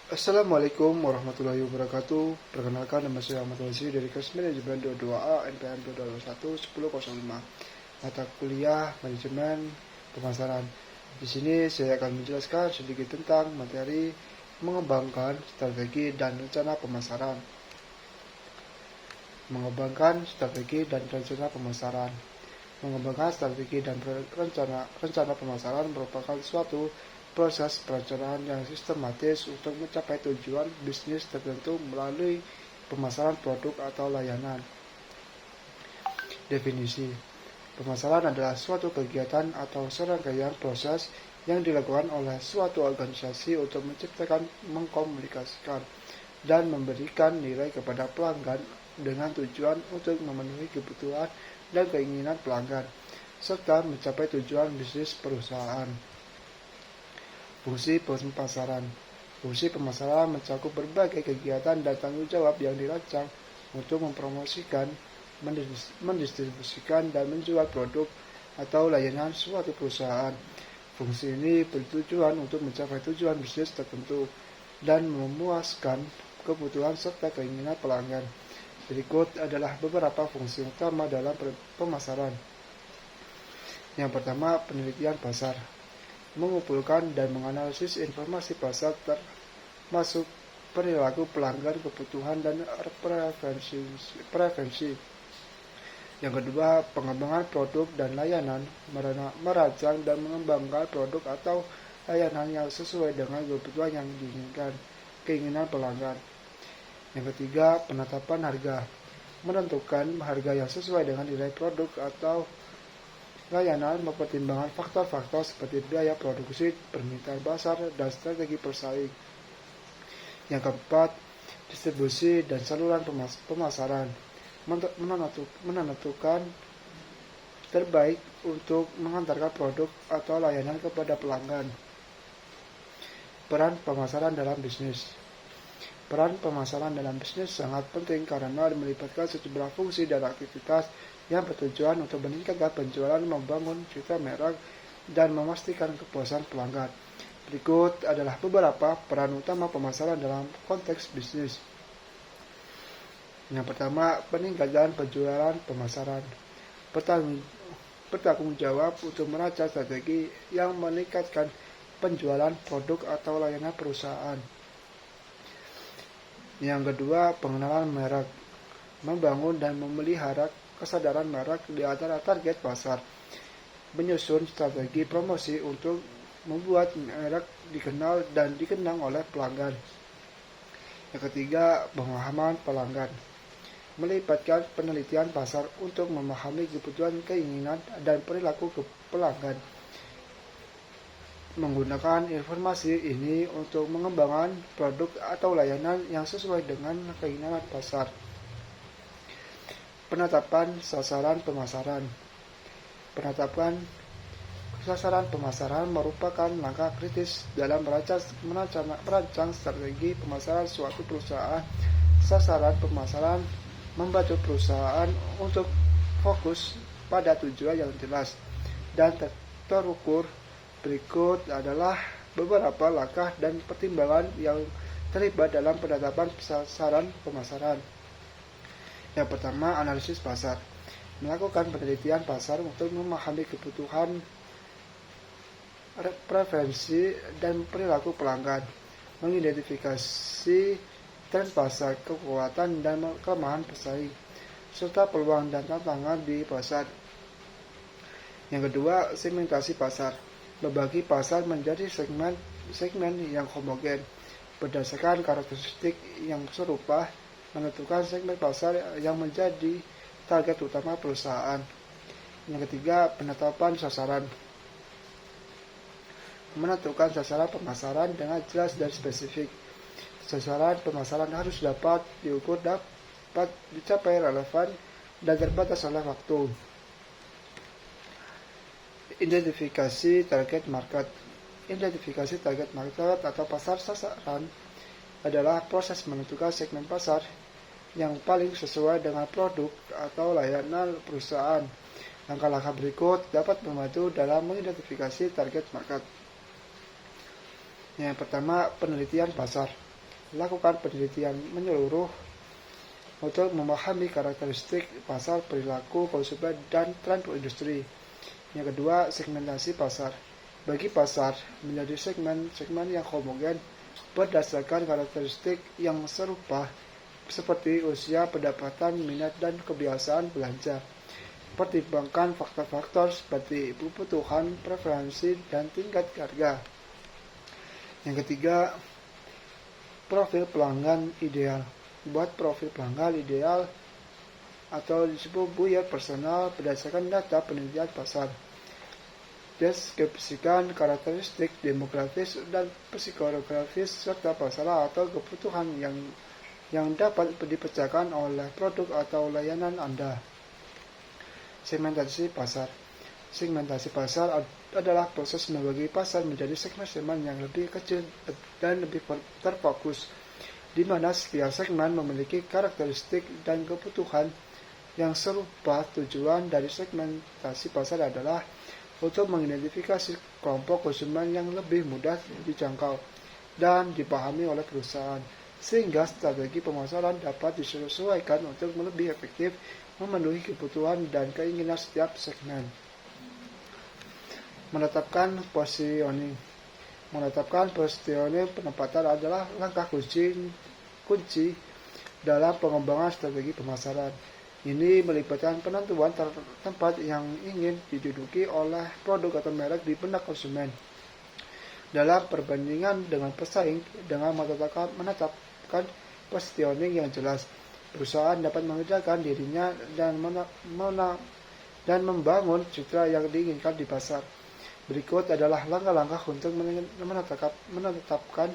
Assalamualaikum warahmatullahi wabarakatuh. Perkenalkan, nama saya Ahmad Wazi dari kelas manajemen 22A NPM 2221 mata kuliah manajemen pemasaran. Di sini saya akan menjelaskan sedikit tentang materi mengembangkan strategi dan rencana pemasaran. Mengembangkan strategi dan rencana pemasaran. Mengembangkan strategi dan rencana pemasaran merupakan suatu proses perencanaan yang sistematis untuk mencapai tujuan bisnis tertentu melalui pemasaran produk atau layanan. Definisi: pemasaran adalah suatu kegiatan atau serangkaian proses yang dilakukan oleh suatu organisasi untuk menciptakan, mengkomunikasikan, dan memberikan nilai kepada pelanggan dengan tujuan untuk memenuhi kebutuhan dan keinginan pelanggan, serta mencapai tujuan bisnis perusahaan. Fungsi pemasaran. Fungsi pemasaran mencakup berbagai kegiatan dan tanggung jawab yang dirancang untuk mempromosikan, mendistribusikan, dan menjual produk atau layanan suatu perusahaan. Fungsi ini bertujuan untuk mencapai tujuan bisnis tertentu dan memuaskan kebutuhan serta keinginan pelanggan. Berikut adalah beberapa fungsi utama dalam pemasaran. Yang pertama, penelitian pasar. Mengumpulkan dan menganalisis informasi pasar termasuk perilaku pelanggan, kebutuhan, dan preferensi. Yang kedua, pengembangan produk dan layanan. Merancang dan mengembangkan produk atau layanan yang sesuai dengan kebutuhan yang diinginkan, keinginan pelanggan. Yang ketiga, penetapan harga. Menentukan harga yang sesuai dengan nilai produk atau layanan, mempertimbangkan faktor-faktor seperti biaya produksi, permintaan pasar, dan strategi persaing. Yang keempat, distribusi dan saluran pemasaran. Menentukan terbaik untuk mengantarkan produk atau layanan kepada pelanggan. Peran pemasaran dalam bisnis. Peran pemasaran dalam bisnis sangat penting karena melibatkan sejumlah fungsi dan aktivitas yang bertujuan untuk meningkatkan penjualan, membangun citra merek, dan memastikan kepuasan pelanggan. Berikut adalah beberapa peran utama pemasaran dalam konteks bisnis. Yang pertama, peningkatan penjualan pemasaran. Bertanggung jawab untuk merancang strategi yang meningkatkan penjualan produk atau layanan perusahaan. Yang kedua, pengenalan merek. Membangun dan memelihara kesadaran merek di antara target pasar. Menyusun strategi promosi untuk membuat merek dikenal dan dikenang oleh pelanggan. Yang ketiga, pemahaman pelanggan. Melibatkan penelitian pasar untuk memahami kebutuhan, keinginan, dan perilaku pelanggan. Menggunakan informasi ini untuk mengembangkan produk atau layanan yang sesuai dengan keinginan pasar. Penetapan sasaran pemasaran. Penetapan sasaran pemasaran merupakan langkah kritis dalam merancang strategi pemasaran suatu perusahaan. Sasaran pemasaran membantu perusahaan untuk fokus pada tujuan yang jelas dan terukur. Berikut adalah beberapa langkah dan pertimbangan yang terlibat dalam penetapan sasaran pemasaran. Yang pertama, analisis pasar. Melakukan penelitian pasar untuk memahami kebutuhan, preferensi, dan perilaku pelanggan. Mengidentifikasi tren pasar, kekuatan dan kelemahan pesaing, serta peluang dan tantangan di pasar. Yang kedua, segmentasi pasar. Membagi pasar menjadi segmen yang homogen berdasarkan karakteristik yang serupa, menentukan segmen pasar yang menjadi target utama perusahaan. Yang ketiga, penetapan sasaran. Menentukan sasaran pemasaran dengan jelas dan spesifik. Sasaran pemasaran harus dapat diukur, dapat dicapai, relevan, dan terbatas oleh waktu. Identifikasi target market. Identifikasi target market atau pasar sasaran adalah proses menentukan segmen pasar yang paling sesuai dengan produk atau layanan perusahaan. Langkah-langkah berikut dapat membantu dalam mengidentifikasi target market. Yang pertama, penelitian pasar. lakukan penelitian menyeluruh untuk memahami karakteristik pasar, perilaku konsumen, dan tren industri. Yang kedua, segmentasi pasar. Bagi pasar menjadi segmen-segmen yang homogen berdasarkan karakteristik yang serupa seperti usia, pendapatan, minat, dan kebiasaan belanja. Pertimbangkan faktor-faktor seperti kebutuhan, preferensi, dan tingkat harga. Yang ketiga, profil pelanggan ideal. Buat profil pelanggan ideal atau disebut buyer personal berdasarkan data penelitian pasar. Deskripsikan karakteristik demografis dan psikografis serta masalah atau kebutuhan yang dapat dipecahkan oleh produk atau layanan Anda. Segmentasi pasar. Segmentasi pasar adalah proses membagi pasar menjadi segmen-segmen yang lebih kecil dan lebih terfokus, di mana setiap segmen memiliki karakteristik dan kebutuhan yang serupa. Tujuan dari segmentasi pasar adalah untuk mengidentifikasi kelompok konsumen yang lebih mudah dijangkau dan dipahami oleh perusahaan, sehingga strategi pemasaran dapat disesuaikan untuk lebih efektif memenuhi kebutuhan dan keinginan setiap segmen. Menetapkan positioning. Menetapkan positioning penempatan adalah langkah kunci dalam pengembangan strategi pemasaran. Ini melibatkan penentuan tempat yang ingin diduduki oleh produk atau merek di benak konsumen. Dalam perbandingan dengan pesaing, dengan menetapkan positioning yang jelas, perusahaan dapat mengejarkan dirinya dan membangun citra yang diinginkan di pasar. Berikut adalah langkah-langkah untuk menetapkan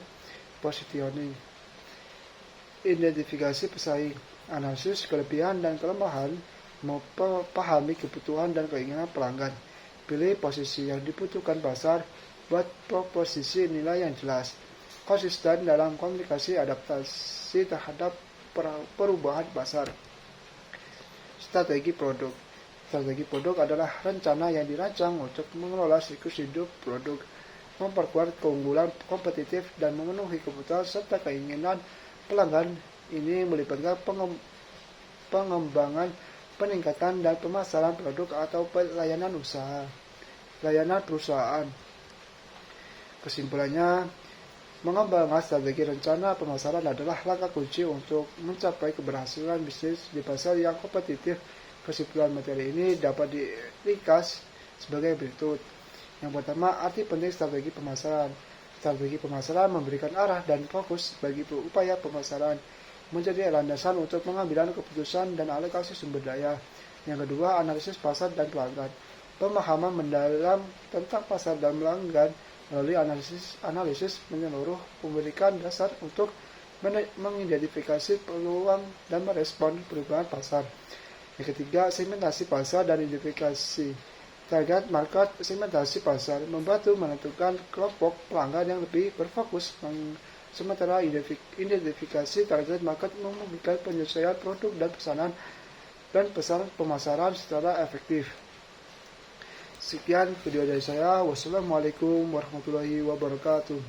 positioning. Identifikasi pesaing, analisis kelebihan dan kelemahan, memahami kebutuhan dan keinginan pelanggan. Pilih posisi yang dibutuhkan pasar, buat proposisi nilai yang jelas, konsisten dalam komunikasi adaptasi terhadap perubahan pasar. Strategi produk. Strategi produk adalah rencana yang dirancang untuk mengelola siklus hidup produk, memperkuat keunggulan kompetitif, dan memenuhi kebutuhan serta keinginan pelanggan. Ini melibatkan pengembangan, peningkatan, dan pemasaran produk atau layanan perusahaan. Kesimpulannya, mengembangkan strategi rencana pemasaran adalah langkah kunci untuk mencapai keberhasilan bisnis di pasar yang kompetitif. Kesimpulan materi ini dapat diringkas sebagai berikut. Yang pertama, arti penting strategi pemasaran. Strategi pemasaran memberikan arah dan fokus bagi upaya pemasaran, menjadi landasan untuk pengambilan keputusan dan alokasi sumber daya. Yang kedua, analisis pasar dan pelanggan. Pemahaman mendalam tentang pasar dan pelanggan melalui analisis menyeluruh memberikan dasar untuk mengidentifikasi peluang dan merespon perubahan pasar. Yang ketiga, segmentasi pasar dan identifikasi target market. Segmentasi pasar membantu menentukan kelompok pelanggan yang lebih berfokus, sementara identifikasi target market memungkinkan penyesuaian produk dan pesan pemasaran secara efektif. Sekian video dari saya. Wassalamualaikum warahmatullahi wabarakatuh.